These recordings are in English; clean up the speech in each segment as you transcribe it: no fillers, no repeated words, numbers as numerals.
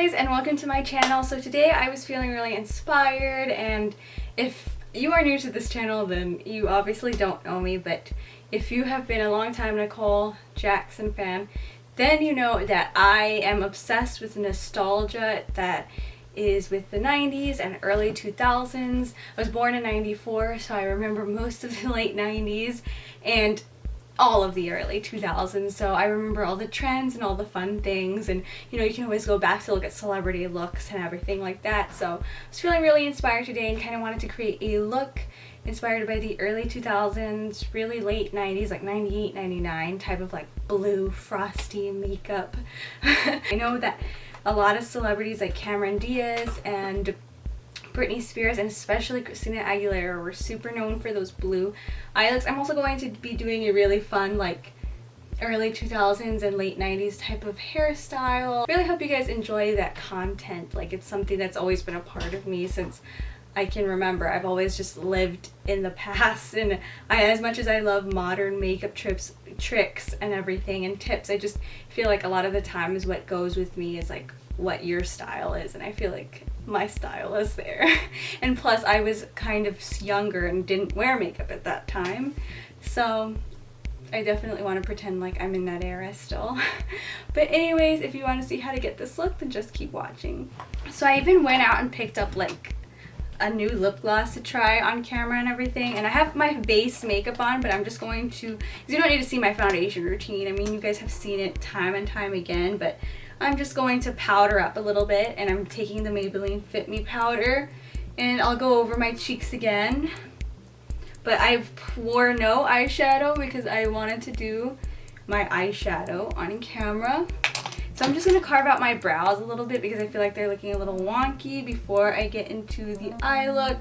guys, and welcome to my channel. So today I was feeling really inspired, and if you are new to this channel then you obviously don't know me, but if you have been a long time Nicole Jackson fan, then you know that I am obsessed with nostalgia that is with the 90s and early 2000s. I was born in 94, so I remember most of the late 90s and all of the early 2000s, so I remember all the trends and all the fun things, and you know, you can always go back to look at celebrity looks and everything like that. So I was feeling really inspired today and kind of wanted to create a look inspired by the early 2000s, really late 90s, like 98, 99 type of like blue frosty makeup. I know that a lot of celebrities like Cameron Diaz and Britney Spears and especially Christina Aguilera were super known for those blue eye looks. I'm also going to be doing a really fun like early 2000s and late 90s type of hairstyle. Really hope you guys enjoy that content. Like, it's something that's always been a part of me since I can remember. I've always just lived in the past, and as much as I love modern makeup tricks and everything and tips, I just feel like a lot of the times what goes with me is like what your style is, and I feel like my style is there. And plus I was kind of younger and didn't wear makeup at that time, so I definitely want to pretend like I'm in that era still. But anyways, if you want to see how to get this look, then just keep watching. So I even went out and picked up like a new lip gloss to try on camera and everything, and I have my base makeup on, but I'm just going to, because you don't need to see my foundation routine, I mean you guys have seen it time and time again, but I'm just going to powder up a little bit, and I'm taking the Maybelline Fit Me powder, and I'll go over my cheeks again. But I wore no eyeshadow because I wanted to do my eyeshadow on camera. So I'm just going to carve out my brows a little bit because I feel like they're looking a little wonky before I get into the eye look.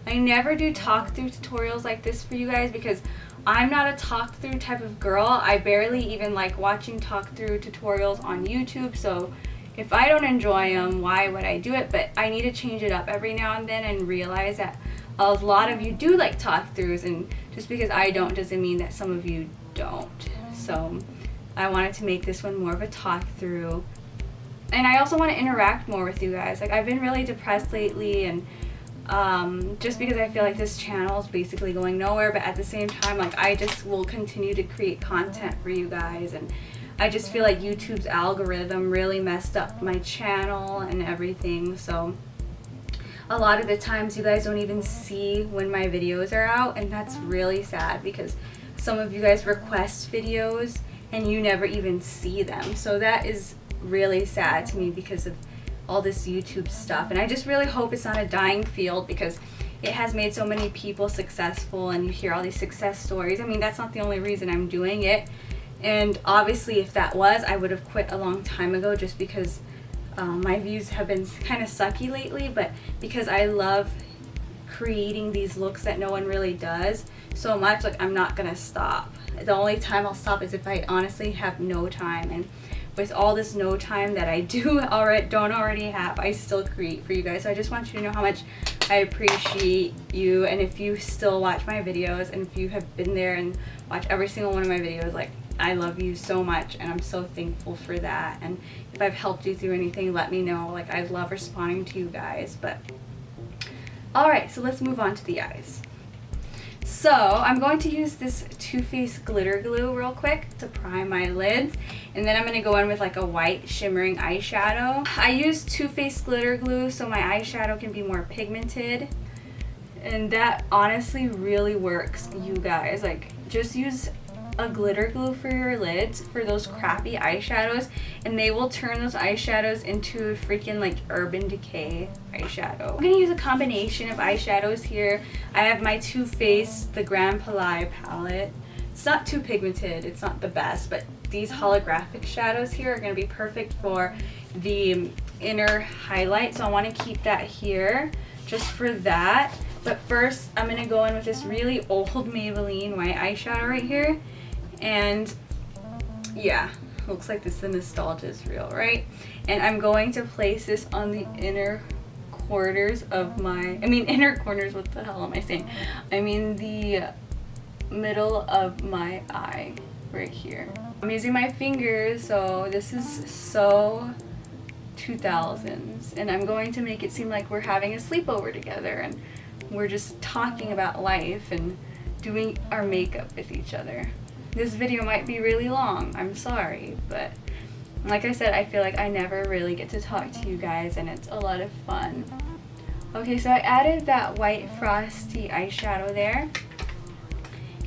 I never do talk through tutorials like this for you guys because I'm not a talk through type of girl. I barely even like watching talk through tutorials on YouTube, so if I don't enjoy them, why would I do it? But I need to change it up every now and then and realize that a lot of you do like talk throughs, and just because I don't doesn't mean that some of you don't. So I wanted to make this one more of a talk through, and I also want to interact more with you guys. Like, I've been really depressed lately, and just because I feel like this channel is basically going nowhere, but at the same time, like, I just will continue to create content for you guys, and I just feel like YouTube's algorithm really messed up my channel and everything. So a lot of the times you guys don't even see when my videos are out, and that's really sad because some of you guys request videos and you never even see them. So that is really sad to me because of all this YouTube stuff, and I just really hope it's not a dying field because it has made so many people successful, and you hear all these success stories. I mean, that's not the only reason I'm doing it, and obviously if that was, I would have quit a long time ago just because my views have been kind of sucky lately, but because I love creating these looks that no one really does so much, like, I'm not gonna stop. The only time I'll stop is if I honestly have no time, and with all this no time that I don't already have, I still create for you guys. So I just want you to know how much I appreciate you, and if you still watch my videos, and if you have been there and watch every single one of my videos, like, I love you so much, and I'm so thankful for that. And if I've helped you through anything, let me know. Like, I love responding to you guys. But alright, so let's move on to the eyes. So I'm going to use this Too Faced glitter glue real quick to prime my lids, and then I'm going to go in with like a white shimmering eyeshadow. I use Too Faced glitter glue so my eyeshadow can be more pigmented, and that honestly really works, you guys. Like, just use a glitter glue for your lids for those crappy eyeshadows, and they will turn those eyeshadows into freaking like Urban Decay eyeshadow. I'm gonna use a combination of eyeshadows here. I have my Too Faced, the Grand Palais palette. It's not too pigmented, it's not the best, but these holographic shadows here are gonna be perfect for the inner highlight, so I want to keep that here just for that. But first I'm gonna go in with this really old Maybelline white eyeshadow right here. And yeah, looks like the nostalgia is real, right? And I'm going to place this on the inner corners of my, inner corners, what the hell am I saying? I mean the middle of my eye right here. I'm using my fingers, so this is so 2000s, and I'm going to make it seem like we're having a sleepover together and we're just talking about life and doing our makeup with each other. This video might be really long, I'm sorry, but like I said, I feel like I never really get to talk to you guys and it's a lot of fun. Okay, so I added that white frosty eyeshadow there.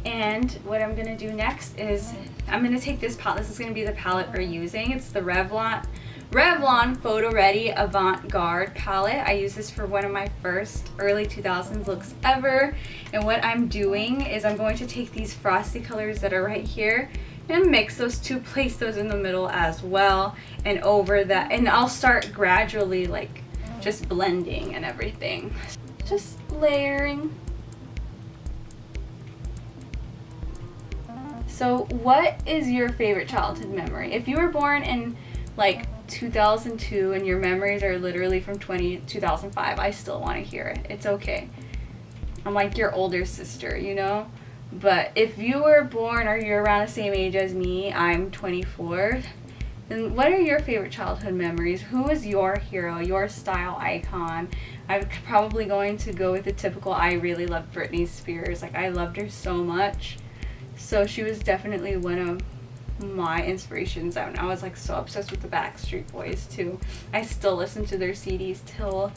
And what I'm going to do next is I'm going to take this palette. This is going to be the palette we're using. It's the Revlon Photo Ready Avant-Garde palette. I use this for one of my first early 2000s looks ever. And what I'm doing is I'm going to take these frosty colors that are right here and mix those two, place those in the middle as well. And over that, and I'll start gradually like just blending and everything. Just layering. So what is your favorite childhood memory? If you were born in like 2002 and your memories are literally from 2005, I still want to hear it. It's okay. I'm like your older sister, you know? But if you were born or you're around the same age as me, I'm 24, then what are your favorite childhood memories? Who is your hero, your style icon? I'm probably going to go with the typical, I really love Britney Spears. Like, I loved her so much. So she was definitely one of my inspirations. I was like so obsessed with the Backstreet Boys too. I still listen to their CDs till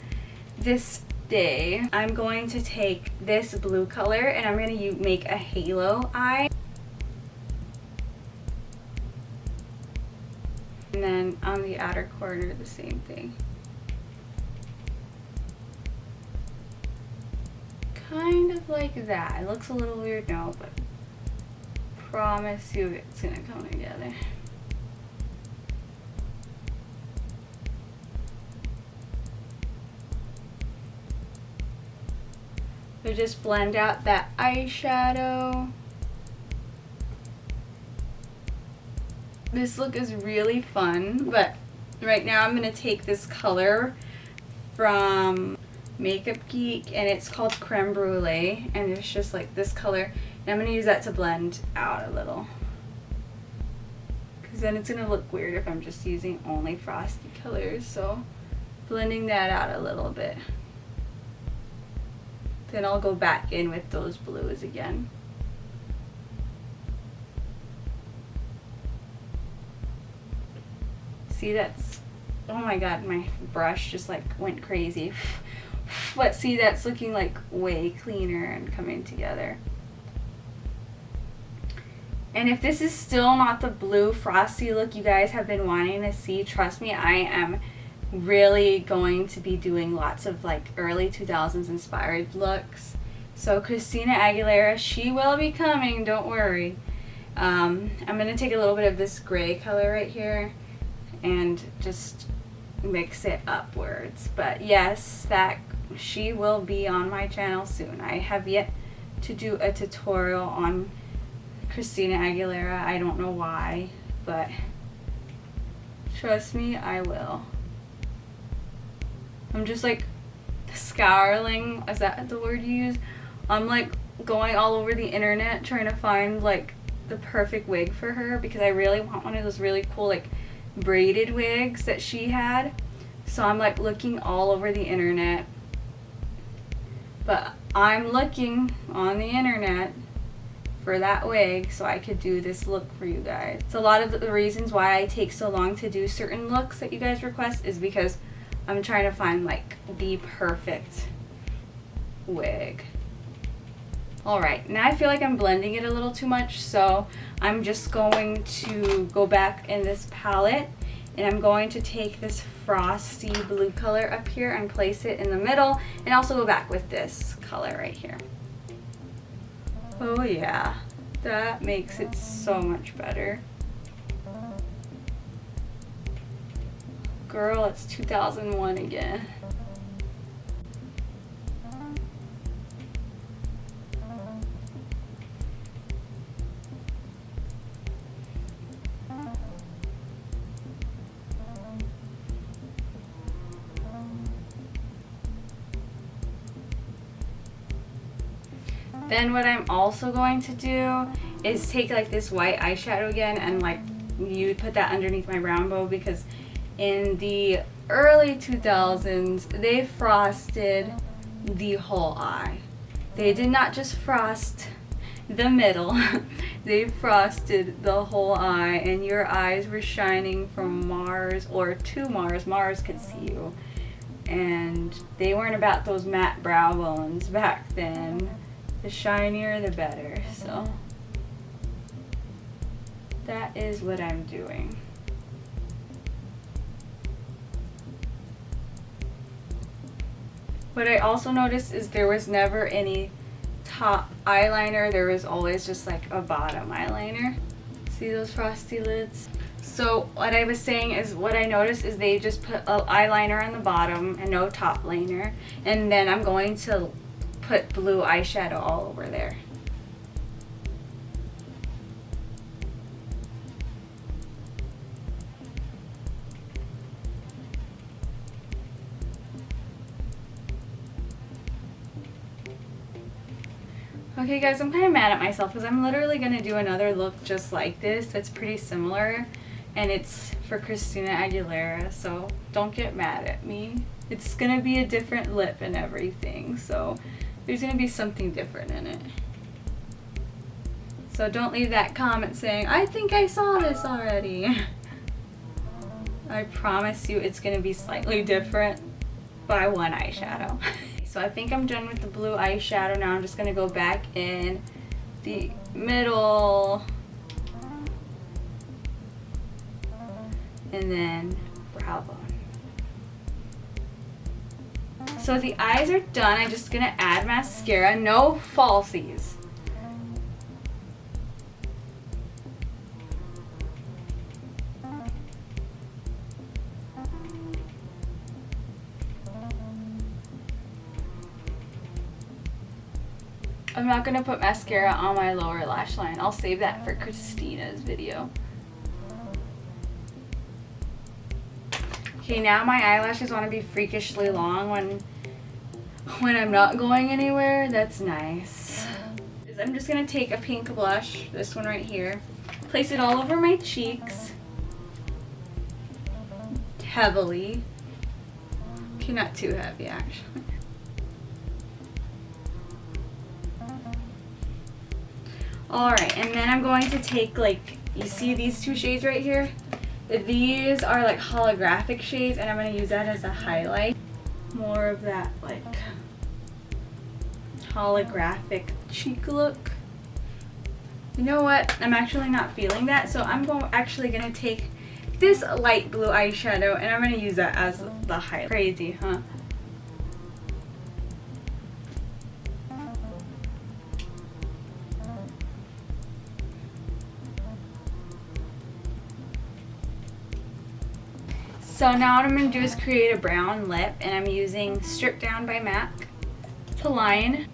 this day. I'm going to take this blue color and I'm going to make a halo eye. And then on the outer corner, the same thing. Kind of like that. It looks a little weird now, but promise you it's gonna come together. So just blend out that eyeshadow. This look is really fun, but right now I'm gonna take this color from Makeup Geek and it's called Creme Brulee, and it's just like this color. And I'm going to use that to blend out a little, because then it's going to look weird if I'm just using only frosty colors. So blending that out a little bit. Then I'll go back in with those blues again. See, that's, oh my god, my brush just like went crazy. But see, that's looking like way cleaner and coming together. And if this is still not the blue frosty look you guys have been wanting to see, trust me, I am really going to be doing lots of like early 2000s inspired looks. So Christina Aguilera, she will be coming, don't worry. I'm going to take a little bit of this gray color right here and just mix it upwards. But yes, that she will be on my channel soon. I have yet to do a tutorial on Christina Aguilera. I don't know why, but trust me, I will. I'm just like scouring, is that the word you use? I'm like going all over the internet trying to find like the perfect wig for her, because I really want one of those really cool like braided wigs that she had. So I'm like looking all over the internet, but I'm looking on the internet for that wig so I could do this look for you guys. So a lot of the reasons why I take so long to do certain looks that you guys request is because I'm trying to find like the perfect wig. Alright, now I feel like I'm blending it a little too much, so I'm just going to go back in this palette and I'm going to take this frosty blue color up here and place it in the middle, and also go back with this color right here. Oh yeah, that makes it so much better. Girl, it's 2001 again. Then what I'm also going to do is take like this white eyeshadow again and like you put that underneath my brown bow, because in the early 2000s, they frosted the whole eye. They did not just frost the middle, they frosted the whole eye, and your eyes were shining from Mars or to Mars. Mars could see you. And they weren't about those matte brow bones back then. The shinier the better. So that is what I'm doing. What I also noticed is there was never any top eyeliner. There was always just like a bottom eyeliner. See those frosty lids? So what I was saying is, what I noticed is they just put an eyeliner on the bottom and no top liner. And then I'm going to put blue eyeshadow all over there. Okay guys, I'm kind of mad at myself because I'm literally going to do another look just like this that's pretty similar, and it's for Christina Aguilera, so don't get mad at me. It's going to be a different lip and everything, so there's going to be something different in it. So don't leave that comment saying, I think I saw this already. I promise you it's going to be slightly different by one eyeshadow. So I think I'm done with the blue eyeshadow. Now I'm just going to go back in the middle and then brow bone. So the eyes are done. I'm just going to add mascara. No falsies. I'm not going to put mascara on my lower lash line. I'll save that for Christina's video. Okay, now my eyelashes want to be freakishly long when I'm not going anywhere. That's nice. I'm just going to take a pink blush, this one right here, place it all over my cheeks heavily. Okay, not too heavy actually. Alright, and then I'm going to take, like, you see these two shades right here? These are like holographic shades, and I'm going to use that as a highlight. More of that, like, holographic cheek look. You know what? I'm actually not feeling that, so I'm actually going to take this light blue eyeshadow, and I'm going to use that as the highlight. Crazy, huh? So now what I'm going to do is create a brown lip, and I'm using Strip Down by MAC to line.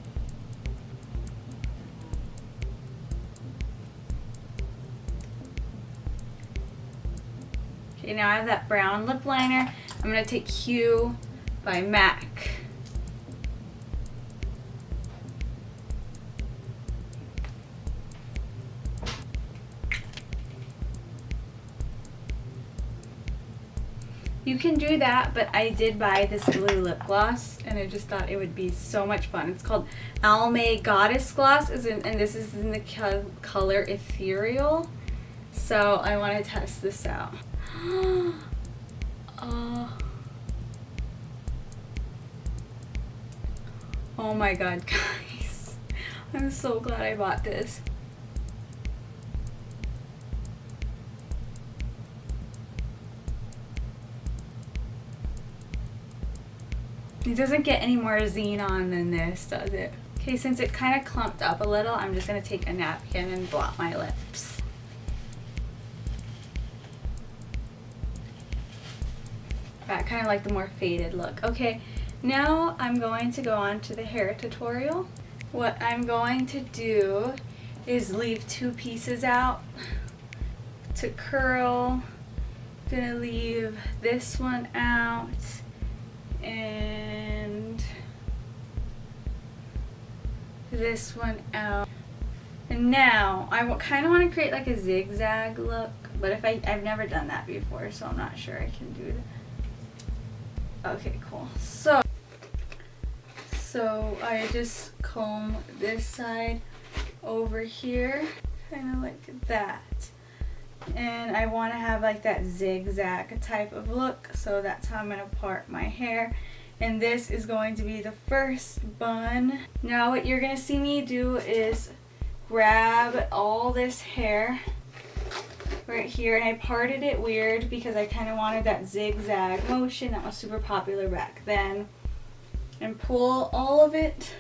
Okay, now I have that brown lip liner. I'm going to take Hue by MAC. You can do that, but I did buy this blue lip gloss, and I just thought it would be so much fun. It's called Almay Goddess Gloss, and this is in the color Ethereal. So I want to test this out. Oh my god, guys. I'm so glad I bought this. It doesn't get any more xenon than this, does it? Okay, since it kind of clumped up a little, I'm just going to take a napkin and blot my lips. I kind of like the more faded look. Okay, now I'm going to go on to the hair tutorial. What I'm going to do is leave two pieces out to curl. I'm going to leave this one out. And this one out. And now I kind of want to create like a zigzag look, but I've never done that before, so I'm not sure I can do that. Okay, cool. So I just comb this side over here, kind of like that. And I want to have like that zigzag type of look, so that's how I'm going to part my hair. And this is going to be the first bun. Now what you're going to see me do is grab all this hair right here, and I parted it weird because I kind of wanted that zigzag motion that was super popular back then. And pull all of it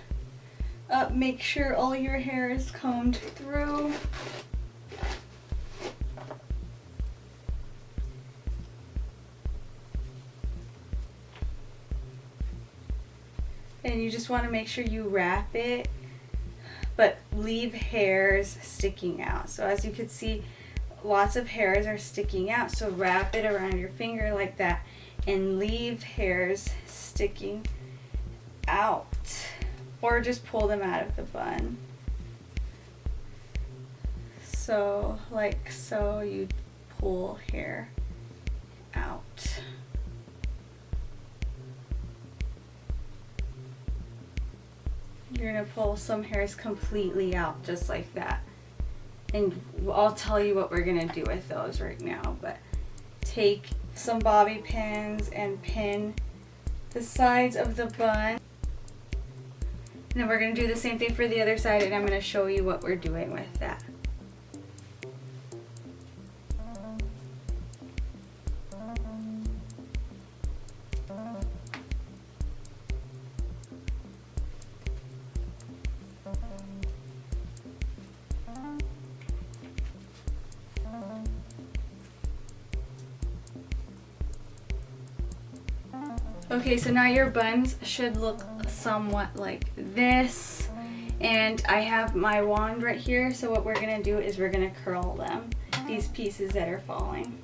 up. Make sure all your hair is combed through. And you just want to make sure you wrap it, but leave hairs sticking out. So as you can see, lots of hairs are sticking out. So wrap it around your finger like that and leave hairs sticking out, or just pull them out of the bun. So like so, you pull hair out. You're gonna pull some hairs completely out just like that, and I'll tell you what we're gonna do with those right now. But take some bobby pins and pin the sides of the bun. And then we're going to do the same thing for the other side, and I'm going to show you what we're doing with that. Okay, so now your buns should look somewhat like this. And I have my wand right here, so what we're going to do is we're going to curl them, these pieces that are falling.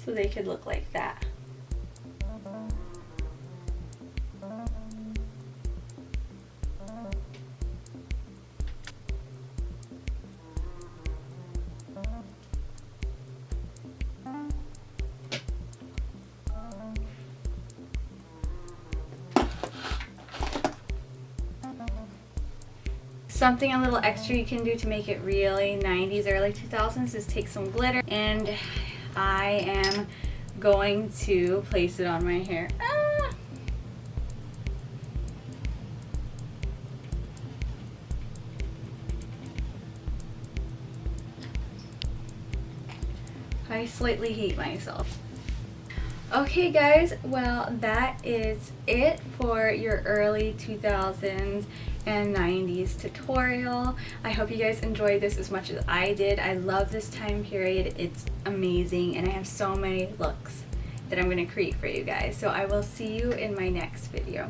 So they could look like that. Something a little extra you can do to make it really 90s, early 2000s is take some glitter, and I am going to place it on my hair. I slightly hate myself. Okay guys, well that is it for your early 2000s and 90s tutorial. I hope you guys enjoyed this as much as I did. I love this time period. It's amazing, and I have so many looks that I'm going to create for you guys. So I will see you in my next video.